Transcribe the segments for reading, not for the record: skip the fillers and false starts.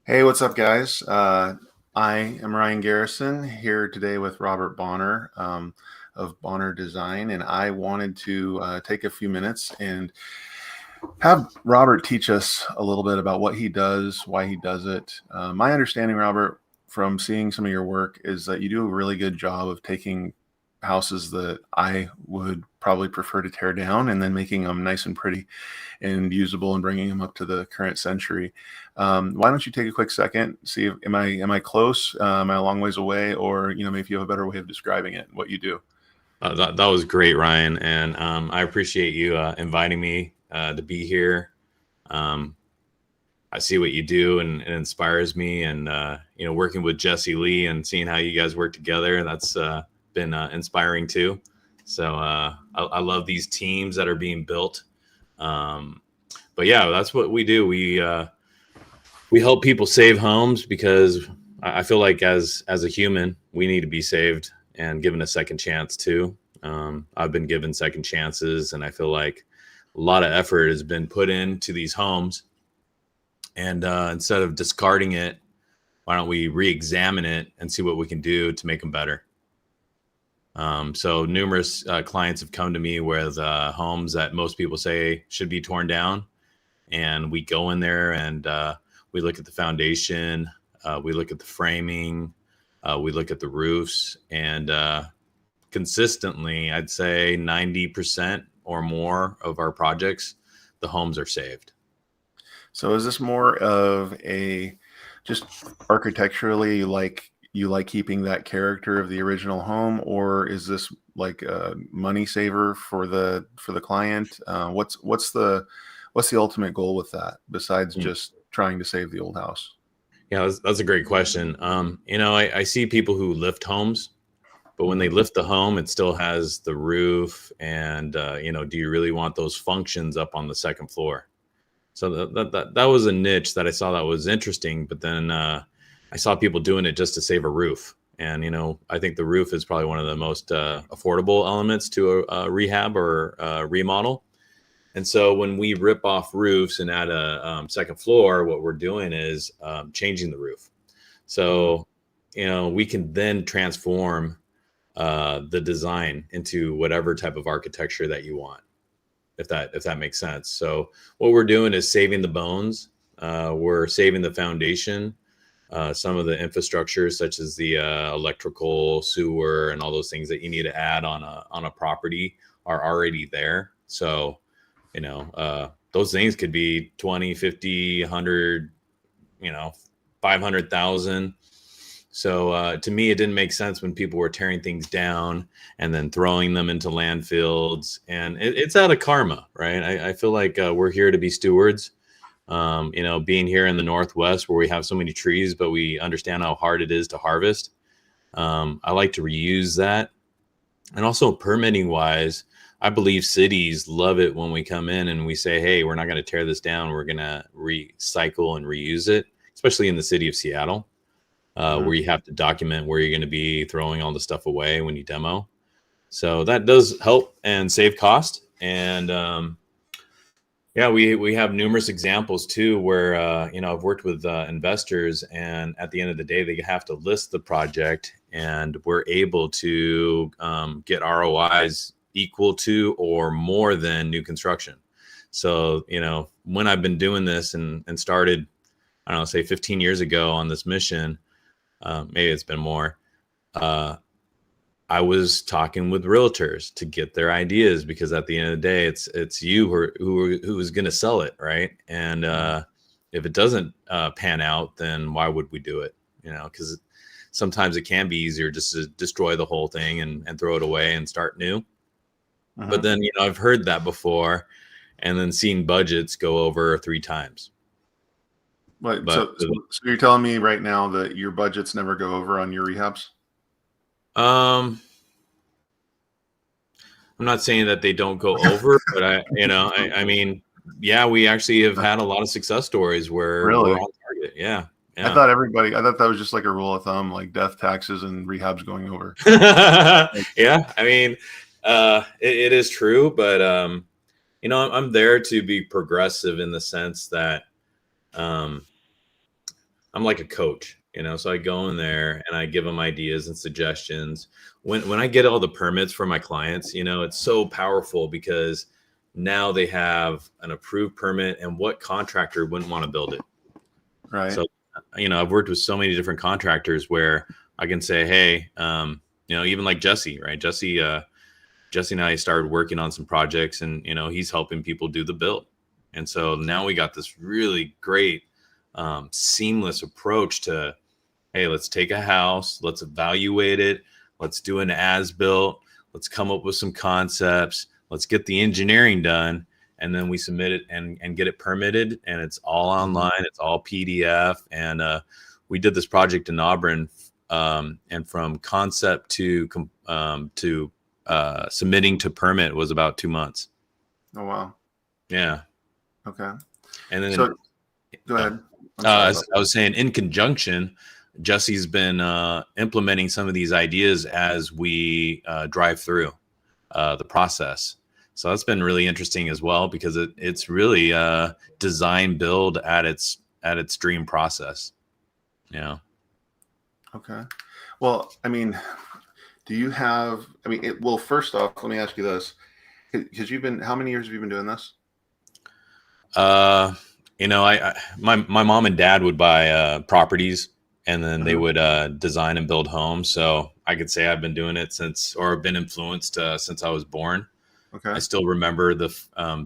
Hey, what's up, guys? I am Ryan Garrison here today with Robert Bonner of Bonner Design, and I wanted to take a few minutes and have Robert teach us a little bit about what he does, why he does it. My understanding, Robert, from seeing some of your work, is that you do a really good job of taking houses that I would probably prefer to tear down and then making them nice and pretty and usable and bringing them up to the current century. Why don't you take a quick second, see if am I close? Am I a long ways away, or maybe if you have a better way of describing it, what you do. That was great, Ryan, and I appreciate you inviting me to be here. Um, I see what you do, and it inspires me. And working with Jesse Lee and seeing how you guys work together, that's been inspiring too. So I love these teams that are being built. Um, but yeah, that's what we do. We help people save homes because I feel like as a human, we need to be saved and given a second chance too. I've been given second chances, and I feel like a lot of effort has been put into these homes. And instead of discarding it, why don't we re-examine it and see what we can do to make them better? So numerous clients have come to me with homes that most people say should be torn down, and we go in there and we look at the foundation, we look at the framing, we look at the roofs, and consistently, I'd say 90% or more of our projects, the homes are saved. So is this more of a just architecturally, like you like keeping that character of the original home, or is this like a money saver for the client? What's the ultimate goal with that besides Mm. just trying to save the old house? Yeah, that's a great question. I see people who lift homes, but when they Mhm. lift the home, it still has the roof. And, do you really want those functions up on the second floor? So that was a niche that I saw that was interesting. But then I saw people doing it just to save a roof. And, I think the roof is probably one of the most affordable elements to a rehab or remodel. And so when we rip off roofs and add a second floor, what we're doing is changing the roof. Mhm. So, we can then transform the design into whatever type of architecture that you want, if that makes sense. So what we're doing is saving the bones. We're saving the foundation. Some of the infrastructure, such as the electrical, sewer, and all those things that you need to add on a property, are already there. So those things could be 20, 50, 100, you know 500,000. So to me, it didn't make sense when people were tearing things down and then throwing them into landfills. And it's out of karma, right? I feel like we're here to be stewards. Being here in the Northwest where we have so many trees, but we understand how hard it is to harvest. I like to reuse that. And also permitting wise, I believe cities love it when we come in and we say, hey, we're not going to tear this down. We're going to recycle and reuse it, especially in the city of Seattle, Mhm. where you have to document where you're going to be throwing all the stuff away when you demo. So that does help and save cost. And yeah, we have numerous examples too, where I've worked with investors, and at the end of the day, they have to list the project, and we're able to get ROIs equal to or more than new construction. So when I've been doing this and started, I don't know, say 15 years ago on this mission, maybe it's been more. Uh, I was talking with realtors to get their ideas, because at the end of the day, it's you who is going to sell it, right? And Mhm. if it doesn't pan out, then why would we do it? Because sometimes it can be easier just to destroy the whole thing and throw it away and start new. But Mhm. then I've heard that before, and then seen budgets go over 3 times. But But so you're telling me right now that your budgets never go over on your rehabs? um, I'm not saying that they don't go over, but I mean, yeah, we actually have had a lot of success stories where we're Really? on target. Yeah, I yeah, thought I thought that was just like a rule of thumb, like death, taxes, and rehabs going over. Like, yeah. I mean, it is true, but I'm there to be progressive in the sense that um, I'm like a coach, so I go in there and I give them ideas and suggestions. When I get all the permits for my clients, it's so powerful because now they have an approved permit, and what contractor wouldn't want to build it? Right. So, I've worked with so many different contractors where I can say, hey, even like Jesse, right? Jesse and I started working on some projects, and he's helping people do the build. And so now we got this really great seamless approach to, hey, let's take a house, let's evaluate it, let's do an as-built, let's come up with some concepts, let's get the engineering done, and then we submit it and get it permitted, and it's all online, it's all PDF. And we did this project in Auburn, and from concept to submitting to permit was about 2 months. Oh, wow. Yeah. Okay. And then so go ahead. I was saying, in conjunction, Jesse's been implementing some of these ideas as we drive through the process. So that's been really interesting as well, because it's really design build at its dream process. Yeah. Okay. Well, I mean, do you have? I mean, well, first off, let me ask you this, because how many years have you been doing this? My mom and dad would buy properties, and then they would design and build homes. So I could say I've been doing it been influenced since I was born. Okay. I still remember the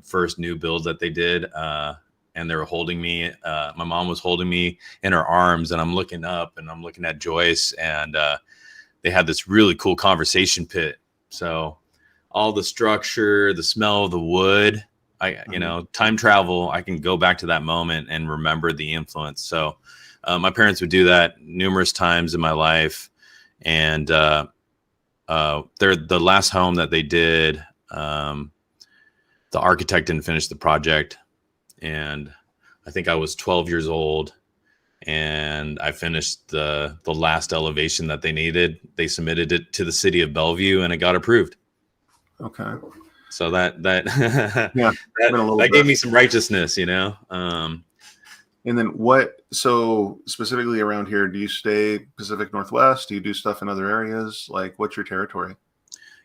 first new build that they did, and they were holding me. My mom was holding me in her arms, and I'm looking up, and I'm looking at Joyce, and they had this really cool conversation pit. So all the structure, the smell of the wood, time travel, I can go back to that moment and remember the influence. So my parents would do that numerous times in my life. And they're the last home that they did. The architect didn't finish the project. And I think I was 12 years old, and I finished the last elevation that they needed. They submitted it to the city of Bellevue, and it got approved. Okay. So that yeah, that gave me some righteousness, And then so specifically around here, do you stay Pacific Northwest? Do you do stuff in other areas? Like, what's your territory?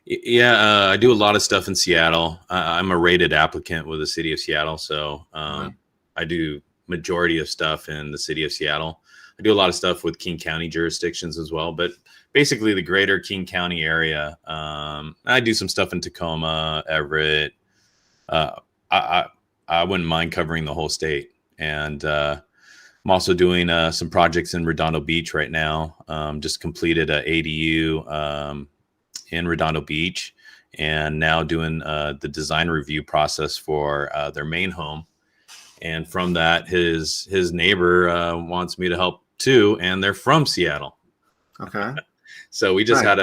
Yeah, I do a lot of stuff in Seattle. I'm a rated applicant with the city of Seattle. So I do majority of stuff in the city of Seattle. I do a lot of stuff with King County jurisdictions as well, but basically the greater King County area. I do some stuff in Tacoma, Everett. I wouldn't mind covering the whole state. And I'm also doing some projects in Redondo Beach right now. Just completed a ADU in Redondo Beach, and now doing the design review process for their main home. And from that, his neighbor wants me to help too, and they're from Seattle. Okay. So we just had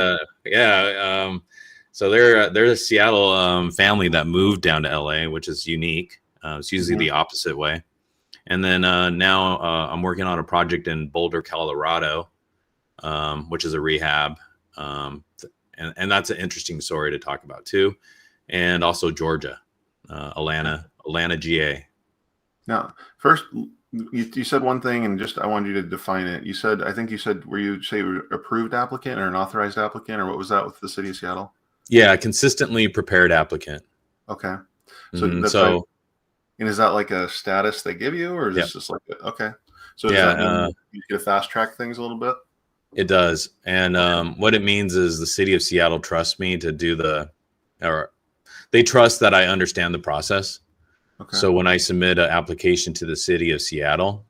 so they're a Seattle family that moved down to LA, which is unique. It's usually the opposite way. And then now I'm working on a project in Boulder, Colorado, which is a rehab. And that's an interesting story to talk about too. And also Georgia, Atlanta, GA. Now, first, you said one thing, and I wanted you to define it. I think you said, were you say approved applicant or an authorized applicant, or what was that with the city of Seattle? Yeah, consistently prepared applicant. Okay. So and is that like a status they give you, or is this just like okay? So does that mean you get to fast track things a little bit? It does. And what it means is the city of Seattle trusts me to do or they trust that I understand the process. Okay. So when I submit an application to the city of Seattle,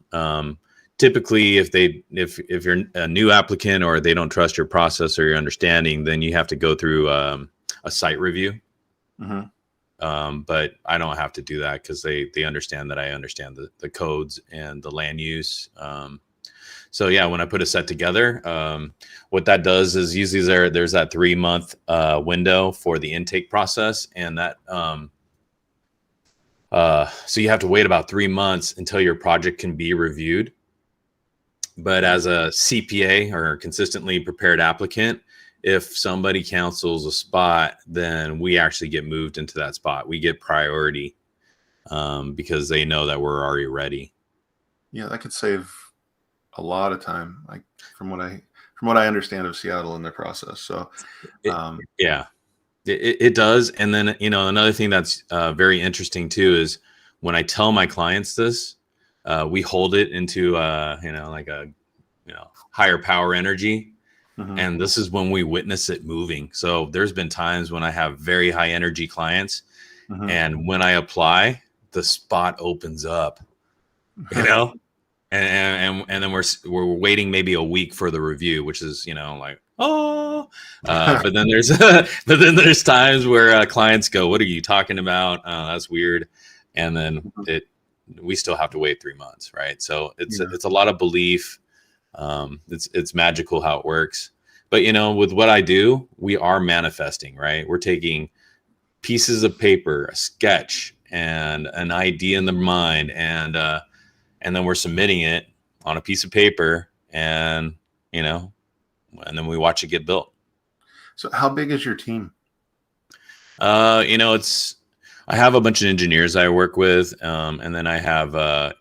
typically if you're a new applicant or they don't trust your process or your understanding, then you have to go through a site review. But I don't have to do that because they understand that I understand the codes and the land use. So yeah, when I put a set together, what that does is usually there's that 3-month window for the intake process, and that so you have to wait about 3 months until your project can be reviewed. But as a CPA or consistently prepared applicant, if somebody cancels a spot, then we actually get moved into that spot. We get priority because they know that we're already ready. Yeah, that could save a lot of time, like from what I understand of Seattle in their process. So, It, yeah, it does. And then, another thing that's very interesting too is when I tell my clients this, we hold it into, like a, higher power energy. mhm, And this is when we witness it moving. So there's been times when I have very high energy clients, mhm. and when I apply, the spot opens up, you know, and then we're waiting maybe a week for the review, which is, like, oh, but then there's but then there's times where clients go, "What are you talking about? That's weird," and then we still have to wait 3 months, right? So Yeah. it's a lot of belief. It's magical how it works. But with what I do, we are manifesting, right? We're taking pieces of paper, a sketch, and an idea in the mind, and then we're submitting it on a piece of paper, and and then we watch it get built. So how big is your team? It's I have a bunch of engineers I work with, and then I have a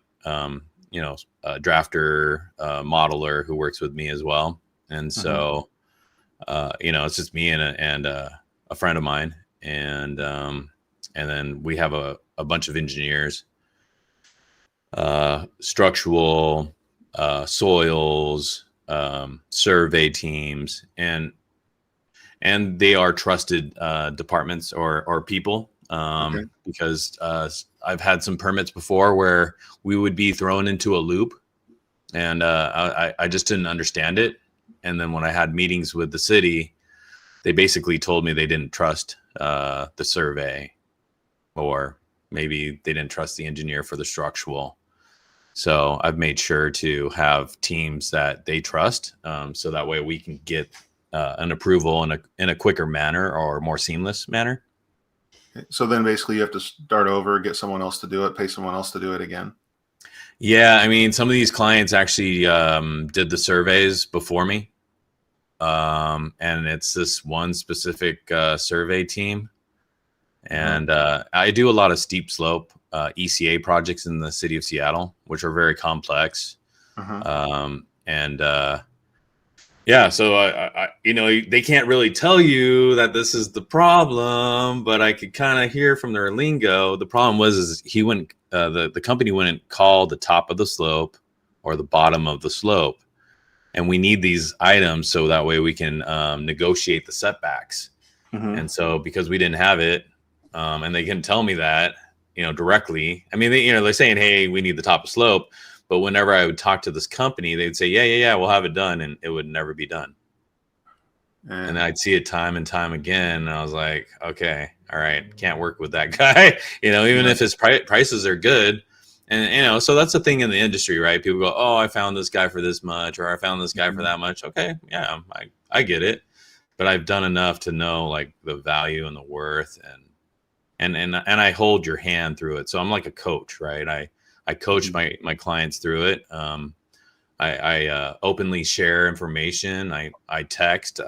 drafter, modeler who works with me as well, and Mhm. so it's just me and a friend of mine, and then we have a bunch of engineers, structural, soils, survey teams, and they are trusted departments or people, Okay. because I've had some permits before where we would be thrown into a loop, and I just didn't understand it. And then when I had meetings with the city, they basically told me they didn't trust the survey, or maybe they didn't trust the engineer for the structural. So I've made sure to have teams that they trust, so that way we can get an approval in a quicker manner or more seamless manner. So then basically you have to start over, get someone else to do it, pay someone else to do it again. Yeah, I mean, some of these clients actually did the surveys before me, and it's this one specific survey team. Uh-huh. And I do a lot of steep slope ECA projects in the city of Seattle, which are very complex. Uh-huh. And yeah, so they can't really tell you that this is the problem, but I could kind of hear from their lingo. The problem is he wouldn't, the company wouldn't call the top of the slope or the bottom of the slope. And we need these items so that way we can negotiate the setbacks. Mhm. And so because we didn't have it, and they can tell me that, directly. I mean, they're saying, "Hey, we need the top of slope," but whenever I would talk to this company, they'd say, "Yeah, we'll have it done," and it would never be done. And And I'd see it time and time again, and I was like, "Okay, all right, can't work with that guy." Even yeah. if his prices are good, and so that's the thing in the industry, right? People go, "Oh, I found this guy for this much," or "I found this guy for Mhm. that much." Okay, yeah, I get it, but I've done enough to know like the value and the worth, and I hold your hand through it. So I'm like a coach, right? I coach Mhm. my clients through it. I openly share information. I text,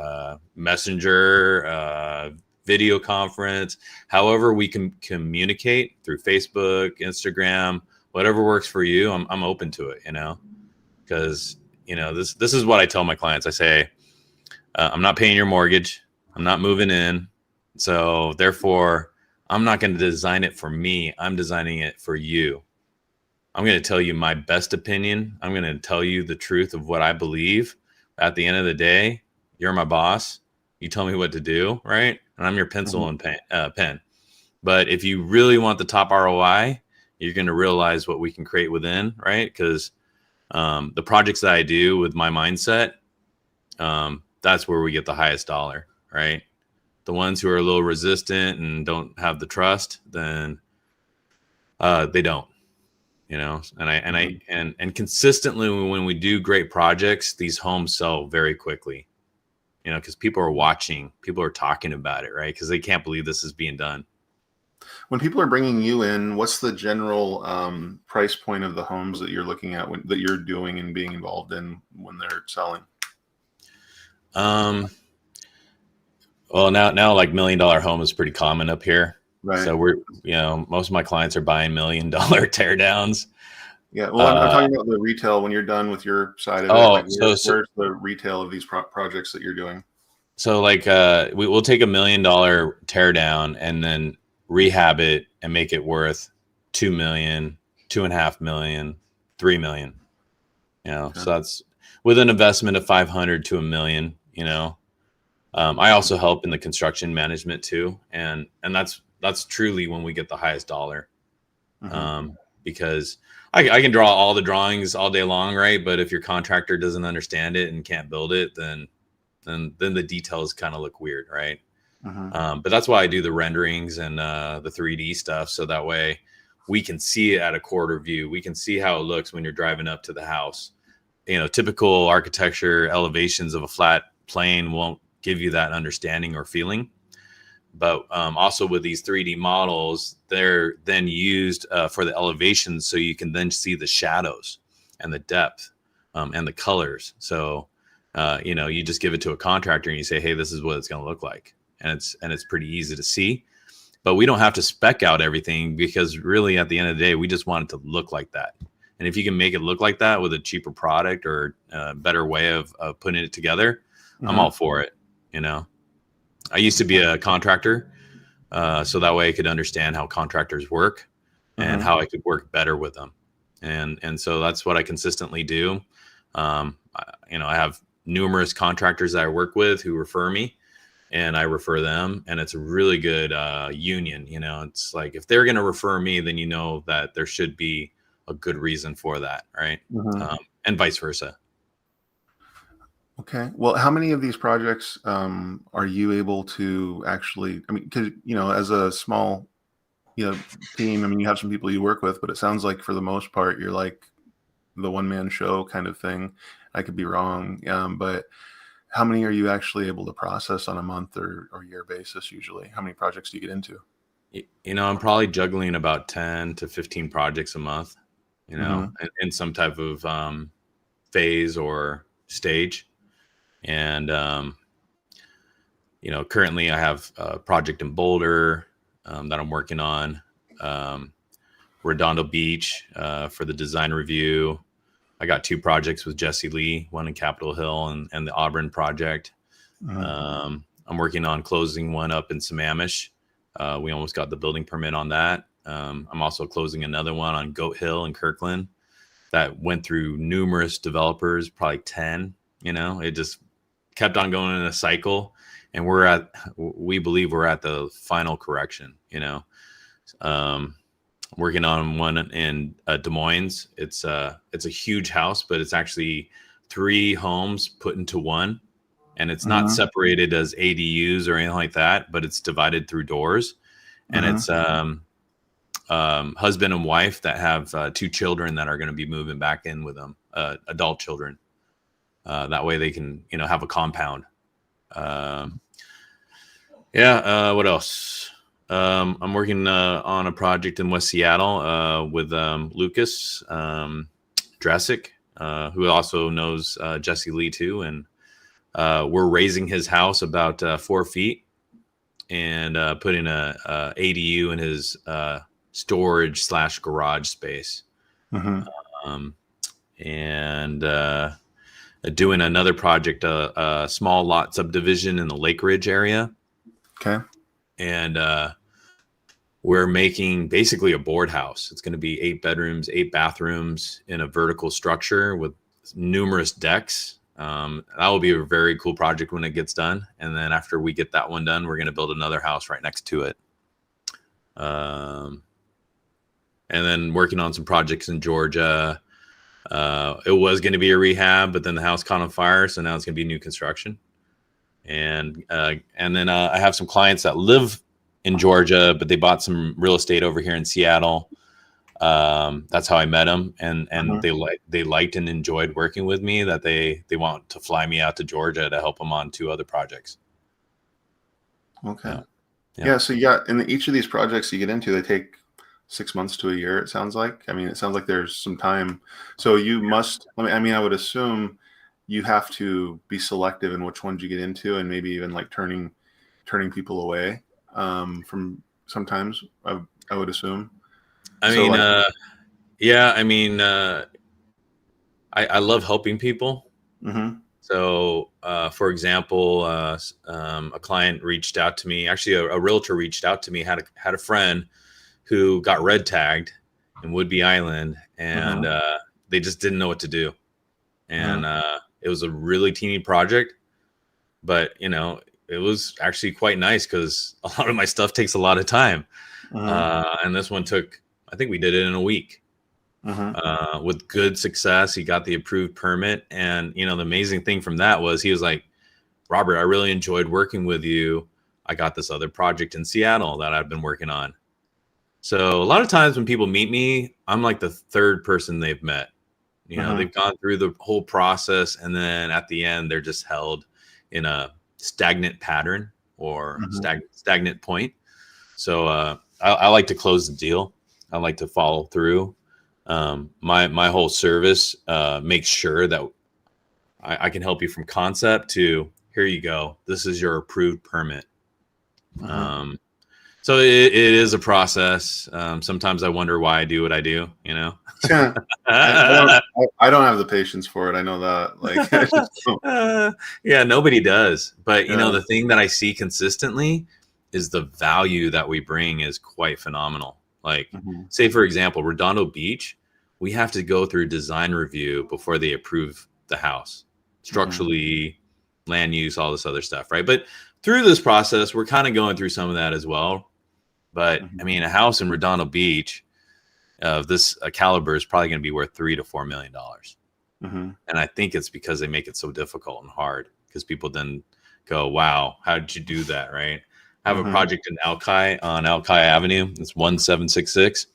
messenger, video conference, however we can communicate through Facebook, Instagram, whatever works for you. I'm open to it, because this is what I tell my clients. I say, I'm not paying your mortgage. I'm not moving in. So therefore, I'm not going to design it for me. I'm designing it for you. I'm going to tell you my best opinion. I'm going to tell you the truth of what I believe. At the end of the day, you're my boss. You tell me what to do, right? And I'm your pencil Mhm. and pen. But if you really want the top ROI, you're going to realize what we can create within, right? Because the projects that I do with my mindset, that's where we get the highest dollar, right? The ones who are a little resistant and don't have the trust, then they don't, Mhm. and consistently when we do great projects, these homes sell very quickly, because people are watching, people are talking about it, right? Because they can't believe this is being done. When people are bringing you in, what's the general price point of the homes that you're looking at that you're doing and being involved in when they're selling? um well, now like $1 million home is pretty common up here. Right. So we're most of my clients are buying $1 million teardowns, Yeah. Well, I'm Uh, talking about the retail when you're done with your side of it. oh, Like, so where's the retail of these projects that you're doing? So like we'll take $1 million tear down and then rehab it and make it worth 2 million, 2.5 million, 3 million. Okay. So that's with an investment of 500 to $1 million. I also help in the construction management too, and that's truly when we get the highest dollar. Mm-hmm. Because I can draw all the drawings all day long, right? But if your contractor doesn't understand it and can't build it, then the details kind of look weird, right? Mm-hmm. But that's why I do the renderings and the 3D stuff, so that way we can see it at a quarter view. We can see how it looks when you're driving up to the house. Typical architecture elevations of a flat plane won't give you that understanding or feeling. But also with these 3D models, they're then used for the elevations, so you can then see the shadows and the depth and the colors. So you just give it to a contractor and you say, hey, this is what it's going to look like, and it's pretty easy to see. But we don't have to spec out everything, because really at the end of the day, we just want it to look like that. And if you can make it look like that with a cheaper product or a better way of putting it together, I'm Mm-hmm. all for it. you know I used to be a contractor, so that way I could understand how contractors work and Mm-hmm. how I could work better with them. And so that's what I consistently do. I have numerous contractors that I work with who refer me, and I refer them, and it's a really good union. It's like if they're going to refer me, then that there should be a good reason for that, right? Mm-hmm. And vice versa. Okay. Well, how many of these projects are you able to actually? I mean, because as a small team, I mean, you have some people you work with, but it sounds like for the most part, you're like the one man show kind of thing. I could be wrong, but how many are you actually able to process on a month or year basis usually? How many projects do you get into? I'm probably juggling about 10 to 15 projects a month, Mm-hmm. in some type of phase or stage. And currently I have a project in Boulder that I'm working on. Redondo Beach for the design review. I got two projects with Jesse Lee, one in Capitol Hill and the Auburn project. Mm-hmm. I'm working on closing one up in Sammamish. We almost got the building permit on that. I'm also closing another one on Goat Hill in Kirkland that went through numerous developers, probably 10. It just kept on going in a cycle, and we believe we're at the final correction. Working on one in Des Moines. It's a huge house, but it's actually 3 homes put into one, and it's not Mm-hmm. separated as ADUs or anything like that, but it's divided through doors, and Mm-hmm. it's husband and wife that have 2 children that are going to be moving back in with them, adult children. That way they can have a compound. Um, what else? I'm working on a project in West Seattle with Lucas Drasic, who also knows Jesse Lee too, and we're raising his house about 4 feet and putting a ADU in his storage/garage space, Mm-hmm. um, and doing another project, a small lot subdivision in the Lake Ridge area, Okay. and we're making basically a board house. It's going to be 8 bedrooms, 8 bathrooms in a vertical structure with numerous decks. That will be a very cool project when it gets done. And then after we get that one done, we're going to build another house right next to it. And then working on some projects in Georgia. It was going to be a rehab, but then the house caught on fire, so now it's going to be new construction. And then I have some clients that live in Georgia, but they bought some real estate over here in Seattle. That's how I met them, and Mm-hmm. they liked and enjoyed working with me. That they want to fly me out to Georgia to help them on 2 other projects. Okay. Yeah, yeah. Yeah. So you got in each of these projects you get into, they take 6 months to a year. It sounds like. I mean, it sounds like there's some time. So you must. I would assume you have to be selective in which ones you get into, and maybe even like turning people away from sometimes. I would assume. I So mean, like. Yeah, I mean, I love helping people. Mm-hmm. So, for example, a client reached out to me. Actually, a realtor reached out to me. Had a friend who got red tagged in Woodby Island, and Mm-hmm. they just didn't know what to do. And Mm-hmm. it was a really teeny project, but it was actually quite nice because a lot of my stuff takes a lot of time. Mm-hmm. And this one took, I think we did it in a week. Mm-hmm. With good success. He got the approved permit. And, the amazing thing from that was he was like, Robert, I really enjoyed working with you. I got this other project in Seattle that I've been working on. So a lot of times when people meet me, I'm like the third person they've met. Mm-hmm. They've gone through the whole process, and then at the end, they're just held in a stagnant pattern or Mm-hmm. stagnant point. So I like to close the deal. I like to follow through. My whole service makes sure that I can help you from concept to here you go. This is your approved permit. Mm-hmm. Um, so it is a process. Sometimes I wonder why I do what I do. I don't have the patience for it. I know that. Like, I just don't. Yeah, nobody does. But Yeah. the thing that I see consistently is the value that we bring is quite phenomenal. Like, Mm-hmm. say for example, Redondo Beach, we have to go through design review before they approve the house, Mm-hmm. structurally, land use, all this other stuff, right? But through this process, we're kind of going through some of that as well. But I Mm-hmm. mean, a house in Redondo Beach of this caliber is probably going to be worth $3 to $4 million. Mm-hmm. And I think it's because they make it so difficult and hard because people then go, wow, how did you do that? Right. I have a Mm-hmm. project in Alki on Alki Avenue. It's 1766.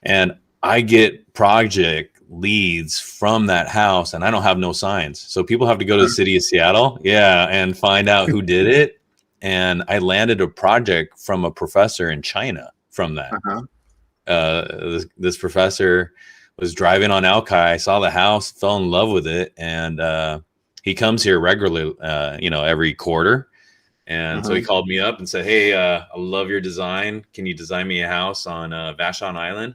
And I get project leads from that house and I don't have no signs. So people have to go to the city of Seattle. Yeah. And find out who did it. And I landed a project from a professor in China from that. Uh-huh. This professor was driving on Alki, saw the house, fell in love with it, and he comes here regularly, every quarter. And so he Mm-hmm. called me up and said, "Hey, I love your design. Can you design me a house on Vashon Island?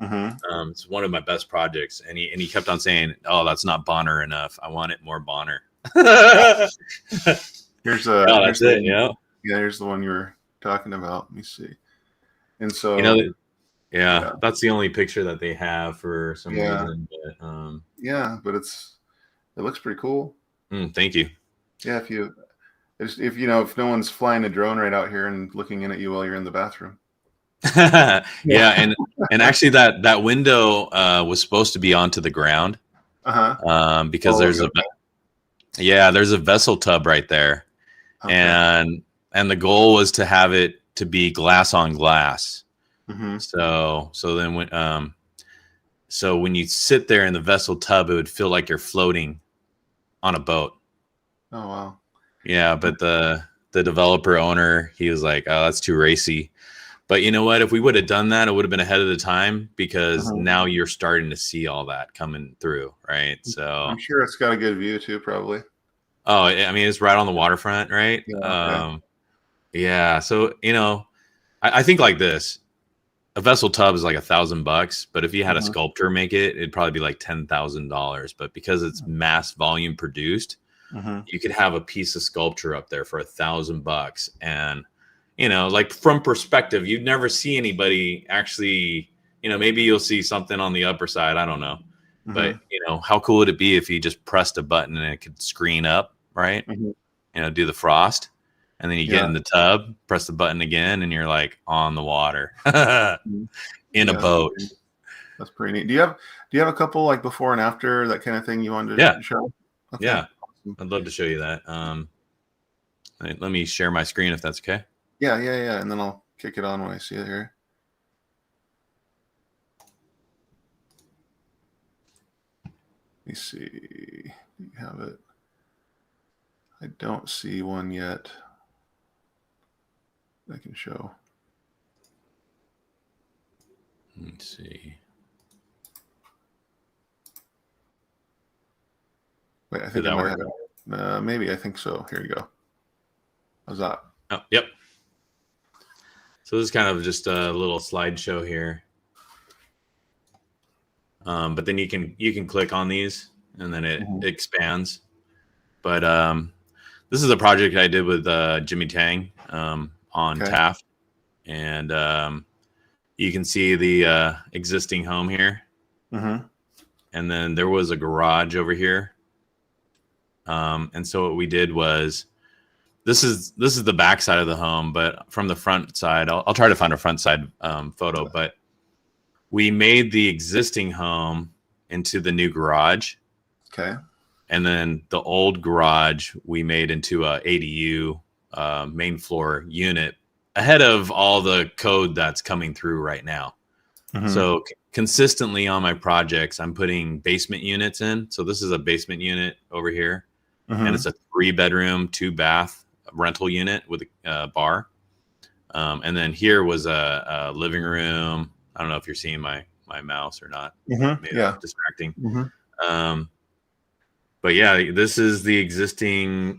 Mm-hmm. It's one of my best projects." And he kept on saying, "Oh, that's not Bonner enough. I want it more Bonner." Oh, Here's that's the it. one. Yeah, here's the one you were talking about. Let me see. And You know, so, yeah, yeah, that's the only picture that they have for some yeah, reason. But yeah, but it looks pretty cool. thank you. Yeah, if no one's flying a drone right out here and looking in at you while you're in the bathroom. Yeah, Yeah. and actually that window was supposed to be onto the ground Uh-huh. because Oh, okay. there's a vessel tub right there, Okay. and the goal was to have it to be glass on glass. Mm-hmm. So when you sit there in the vessel tub, it would feel like you're floating on a boat. Oh, wow. Yeah, but the developer owner, he was like, "Oh, that's too racy." But you know what? If we would have done that, it would have been ahead of the time because Uh-huh. now you're starting to see all that coming through, right? I'm So, sure it's got a good view too, probably. oh, I mean, it's right on the waterfront, right? Yeah. Okay. Yeah. So, I think like this: a vessel tub is like $1,000, but if you had a Mm-hmm. sculptor make it, it'd probably be like $10,000. But because it's mass volume produced, Mm-hmm. you could have a piece of sculpture up there for $1,000, and like from perspective, you'd never see anybody actually. Maybe you'll see something on the upper side. I don't know, Mm-hmm. but how cool would it be if you just pressed a button and it could screen up, right? Mm-hmm. Do the frost, and then you get Yeah. in the tub, press the button again, and you're like on the water Mhm. in a Yeah. boat. That's pretty neat. Do you have a couple like before and after that kind of thing you wanted Yeah, to show? Okay. yeah. I'd love to show you that. Let me share my screen if that's okay. Yeah, yeah, yeah. And then I'll kick it on when I see it here. Let me see. Do you have it? I don't see one yet. I can show. Let's see. Wait, I think Did I that might work? have it. Maybe I think so. Here you go. How's that? Oh, yep. So this is kind of just a little slideshow here. But then you can click on these and then it Mhm. expands. But this is a project I did with Jimmy Tang on Okay. Taft, and you can see the existing home here, Mm-hmm. and then there was a garage over here. And so what we did was this is the back side of the home, but from the front side, I'll try to find a front side photo. But we made the existing home into the new garage, Okay. and then the old garage we made into a ADU main floor unit ahead of all the code that's coming through right now. Mm-hmm. So consistently on my projects, I'm putting basement units in. So this is a basement unit over here, and Mm-hmm. it's a 3-bedroom, 2-bath rental unit with a bar. And then here was a living room. I don't know if you're seeing my mouse or not. Mm-hmm. Maybe Yeah. that's distracting. Mm-hmm. But yeah, this is the existing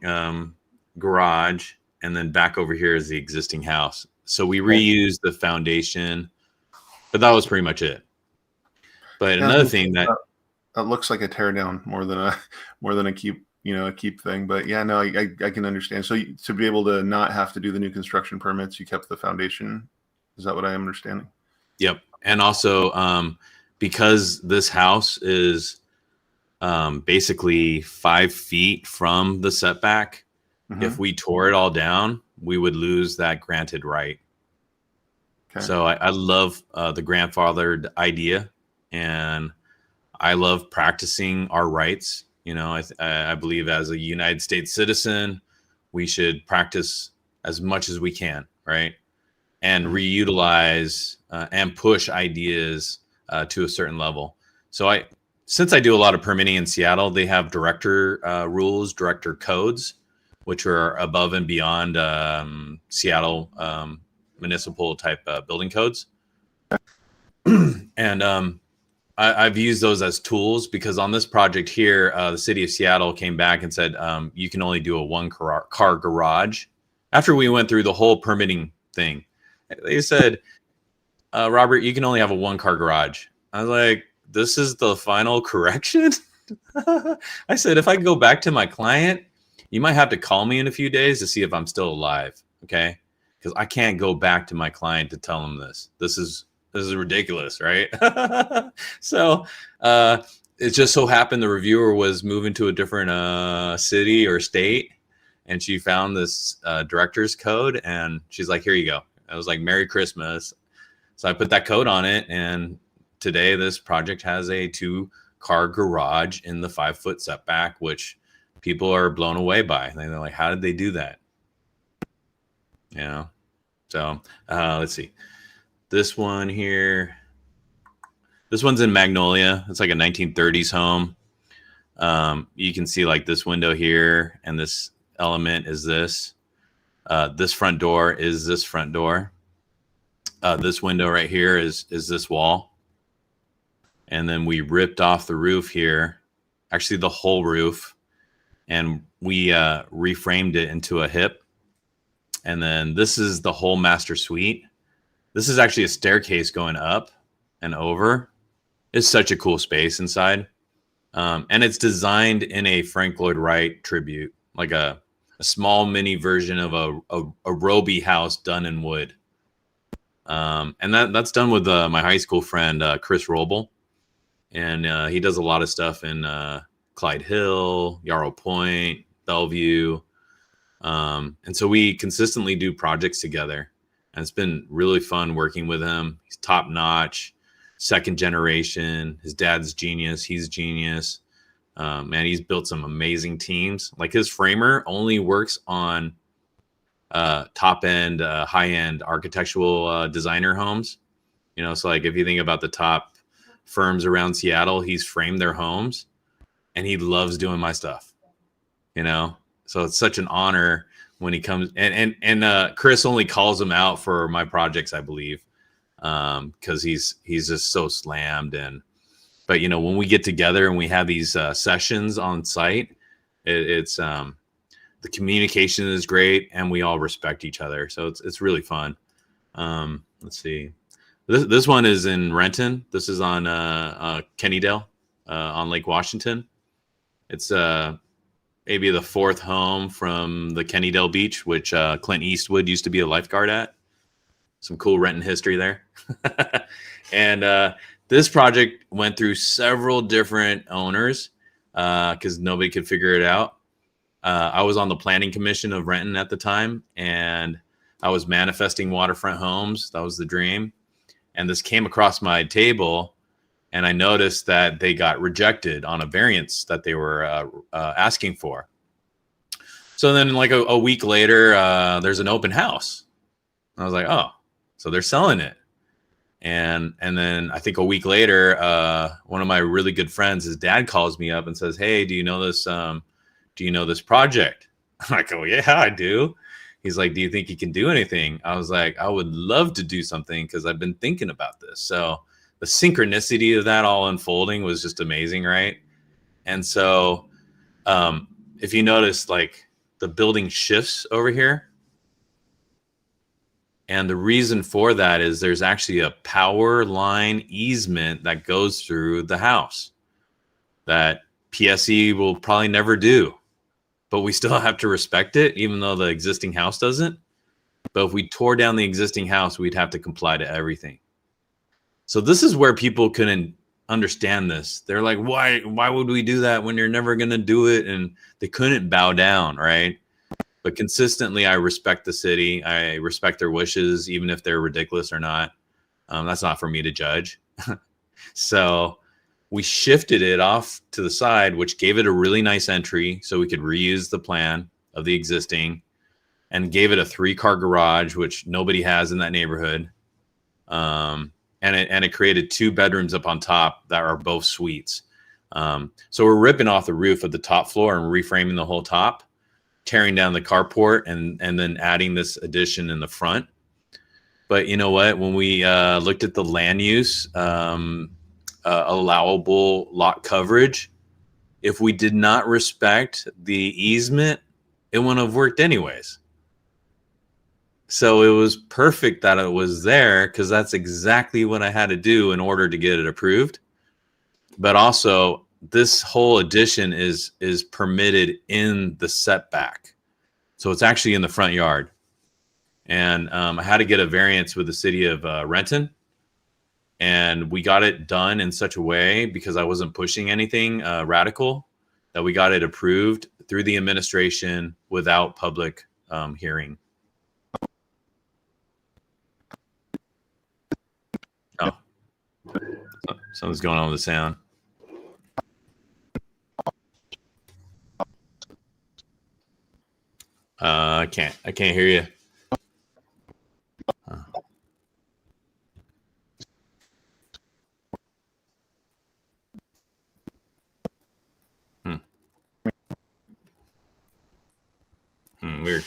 garage, and then back over here is the existing house. So we Okay. reused the foundation, but that was pretty much it. But Yeah, another thing that that looks like a tear down more than a keep, a keep thing. But yeah, no, I can understand. So to be able to not have to do the new construction permits, you kept the foundation. Is that what I am understanding? Yep. And also, because this house is basically 5 feet from the setback, Mm-hmm. if we tore it all down, we would lose that granted right. Okay. So I love the grandfathered idea, and I love practicing our rights. I believe as a United States citizen, we should practice as much as we can, right? And Mhm. reutilize and push ideas to a certain level. So since I do a lot of permitting in Seattle, they have director rules, director codes, which are above and beyond Seattle municipal type building codes. And I've used those as tools because on this project here, the city of Seattle came back and said you can only do a 1-car garage. After we went through the whole permitting thing, they said, Robert, you can only have a 1-car garage. I was like, this is the final correction? I said, if I go back to my client, you might have to call me in a few days to see if I'm still alive. Okay. Because I can't go back to my client to tell him this. This is ridiculous, right? So it just so happened the reviewer was moving to a different city or state, and she found this director's code, and she's like, here you go. I was like, Merry Christmas. So I put that code on it, and today this project has a 2-car garage in the 5-foot setback, which people are blown away by. They're like, how did they do that? So let's see. This one here, this one's in Magnolia. It's like a 1930s home. You can see like this window here, and this element is this. This front door is this front door. This window right here is this wall. And then we ripped off the roof here, actually the whole roof, and we reframed it into a hip. And then this is the whole master suite. This is actually a staircase going up and over. It's such a cool space inside. And it's designed in a Frank Lloyd Wright tribute, like a small mini version of a Roby house done in wood. And that's done with my high school friend, Chris Roble. And he does a lot of stuff in Clyde Hill, Yarrow Point, Bellevue. And so we consistently do projects together. And it's been really fun working with him. He's top notch, second generation. His dad's genius. He's genius. Man, he's built some amazing teams. Like his framer only works on top end, high end architectural designer homes. So like if you think about the top firms around Seattle, he's framed their homes, and he loves doing my stuff. So it's such an honor when he comes, and Chris only calls him out for my projects, I believe, because he's just so slammed. But when we get together and we have these sessions on site, it's the communication is great, and we all respect each other, so it's really fun. Let's see. This one is in Renton. This is on Kennydale on Lake Washington. It's maybe the fourth home from the Kennydale Beach, which Clint Eastwood used to be a lifeguard at. Some cool Renton history there. And this project went through several different owners because nobody could figure it out. I was on the planning commission of Renton at the time, and I was manifesting waterfront homes. That was the dream. And this came across my table, and I noticed that they got rejected on a variance that they were asking for. So then like a week later, there's an open house. I was like, oh, so they're selling it. And then I think a week later, one of my really good friends, his dad calls me up and says, hey, do you know this project? I'm like, oh yeah, I do. He's like, do you think you can do anything? I was like, I would love to do something because I've been thinking about this. So the synchronicity of that all unfolding was just amazing, right? And so if you notice, like the building shifts over here. And the reason for that is there's actually a power line easement that goes through the house that PSE will probably never do. But we still have to respect it, even though the existing house doesn't. But if we tore down the existing house, we'd have to comply to everything. So this is where people couldn't understand this. They're like, why would we do that when you're never going to do it? And they couldn't bow down, right? But consistently, I respect the city. I respect their wishes, even if they're ridiculous or not. That's not for me to judge. So we shifted it off to the side, which gave it a really nice entry so we could reuse the plan of the existing, and gave it a 3-car garage, which nobody has in that neighborhood. And it created 2 bedrooms up on top that are both suites. So we're ripping off the roof of the top floor and reframing the whole top, tearing down the carport, and then adding this addition in the front. But you know what? When we looked at the land use, allowable lot coverage, if we did not respect the easement, it wouldn't have worked anyways. So it was perfect that it was there, because that's exactly what I had to do in order to get it approved. But also, this whole addition is permitted in the setback, so it's actually in the front yard. And I had to get a variance with the city of Renton. And we got it done in such a way, because I wasn't pushing anything radical, that we got it approved through the administration without public hearing. Oh, something's going on with the sound. I can't hear you. Weird.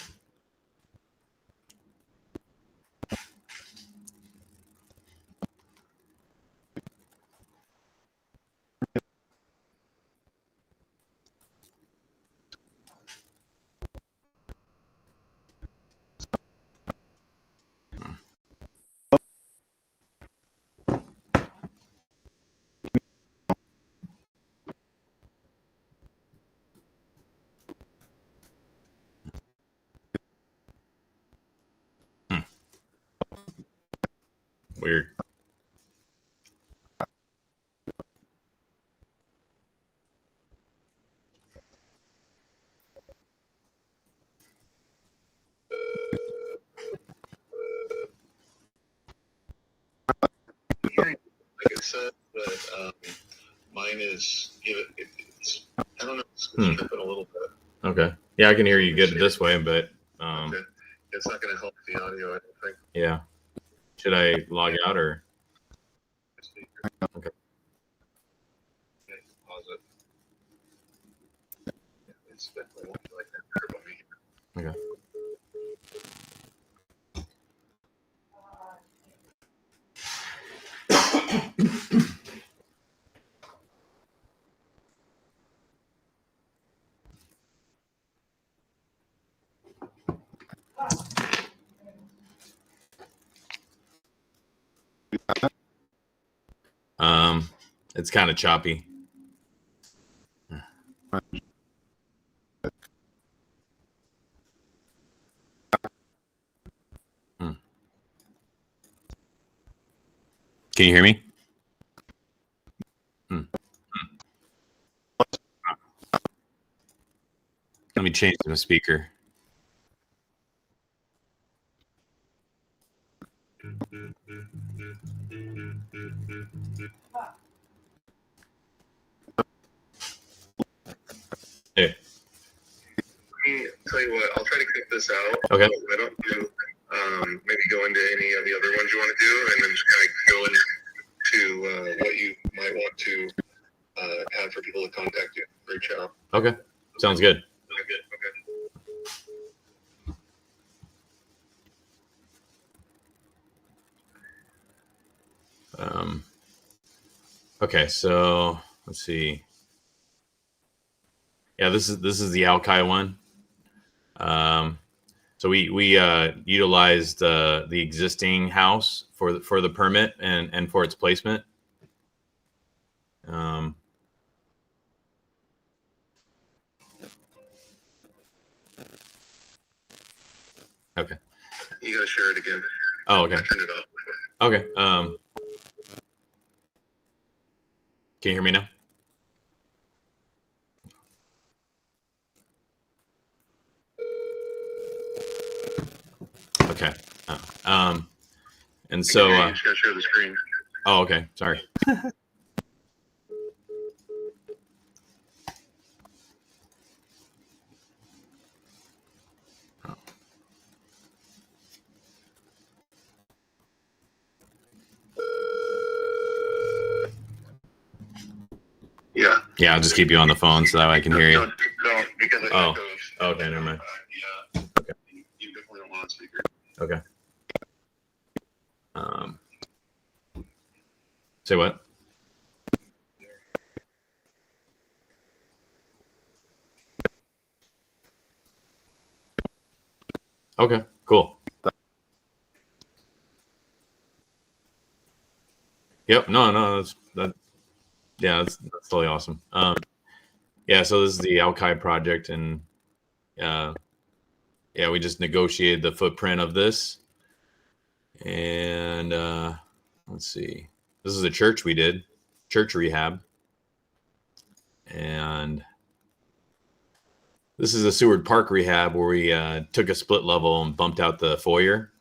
Weird. Like I said, but mine is it's I don't know, it's tripping a little bit. Okay. Yeah, I can hear you good this way, but Okay. It's not going to help the audio, I don't think. Yeah. Should I log out or? Okay. Pause it. It's definitely like that for me. Okay. It's kind of choppy. Can you hear me? Let me change the speaker. Hey. Tell you what, I'll try to clip this out. Okay. I don't do maybe go into any of the other ones you want to do, and then just kind of go into what you might want to have for people to contact you, reach out. Okay, sounds good. Okay, so let's see. Yeah, this is the Alki one. So we utilized the existing house for the permit and for its placement. Okay. You gotta share it again. Oh, okay. I turned it off. Okay. Can you hear me now? Okay. And so. You just gotta share the screen. Oh, okay. Sorry. Yeah. Yeah, I'll just keep you on the phone so that way I can hear you. No, because it Oh. goes. Okay, never mind. Yeah. Okay. You definitely don't want a speaker. Okay. Say what? Okay, cool. Yep. No, that's totally awesome. Yeah, so this is the Alki project, and yeah, we just negotiated the footprint of this, and let's see, this is a church we did, church rehab, and this is a Seward Park rehab where we took a split level and bumped out the foyer.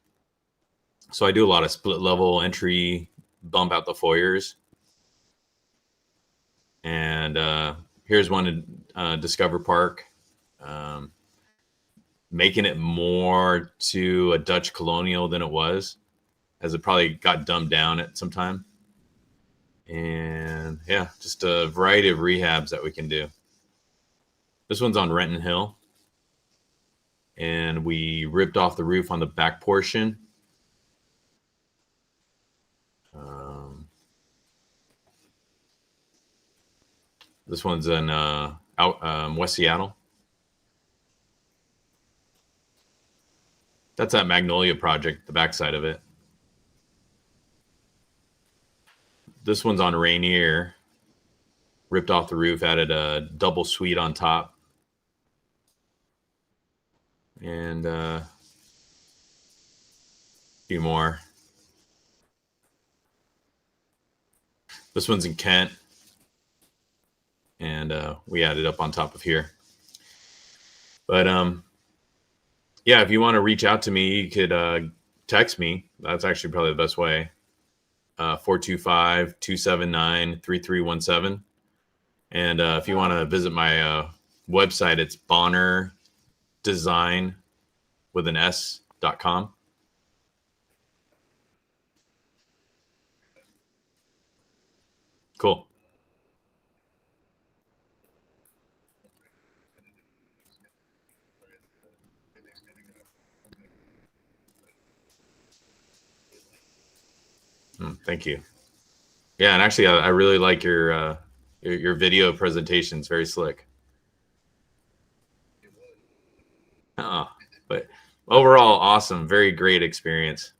So I do a lot of split level entry, bump out the foyers. And here's one in Discover Park, making it more to a Dutch colonial than it was, as it probably got dumbed down at some time. And yeah, just a variety of rehabs that we can do. This one's on Renton Hill, and we ripped off the roof on the back portion. This one's in West Seattle. That's that Magnolia project, the backside of it. This one's on Rainier. Ripped off the roof, added a double suite on top. And a few more. This one's in Kent. And we added up on top of here. But yeah, if you want to reach out to me, you could text me. That's actually probably the best way. 425-279-3317. And if you want to visit my website, it's bonnerdesign with an S.com. Cool. Thank you. Yeah, and actually, I really like your video presentation. It's very slick. But overall, awesome. Very great experience.